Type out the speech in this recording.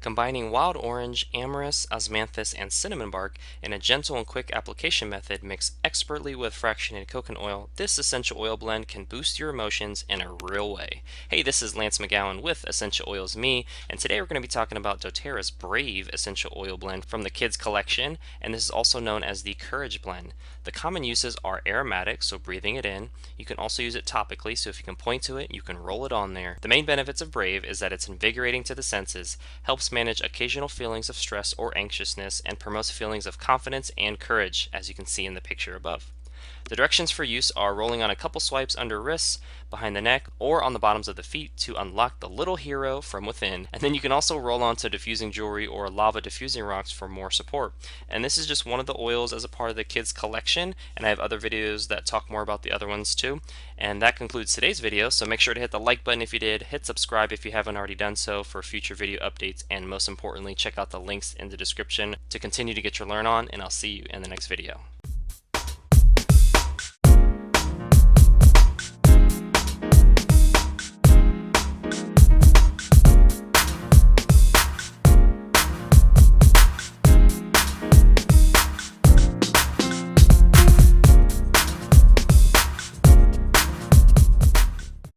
Combining wild orange, amyris, osmanthus, and cinnamon bark in a gentle and quick application method mixed expertly with fractionated coconut oil, this essential oil blend can boost your emotions in a real way. Hey, this is Lance McGowan with Essential Oils Me, and today we're going to be talking about doTERRA's Brave Essential Oil Blend from the Kids Collection, and this is also known as the Courage Blend. The common uses are aromatic, so breathing it in. You can also use it topically, so if you can point to it, you can roll it on there. The main benefits of Brave is that it's invigorating to the senses, helps manage occasional feelings of stress or anxiousness, and promotes feelings of confidence and courage, as you can see in the picture above. The directions for use are rolling on a couple swipes under wrists, behind the neck, or on the bottoms of the feet to unlock the little hero from within. And then you can also roll onto diffusing jewelry or lava diffusing rocks for more support. And this is just one of the oils as a part of the kids collection, and I have other videos that talk more about the other ones too. And that concludes today's video, so make sure to hit the like button if you did, hit subscribe if you haven't already done so for future video updates, and most importantly, check out the links in the description to continue to get your learn on, and I'll see you in the next video.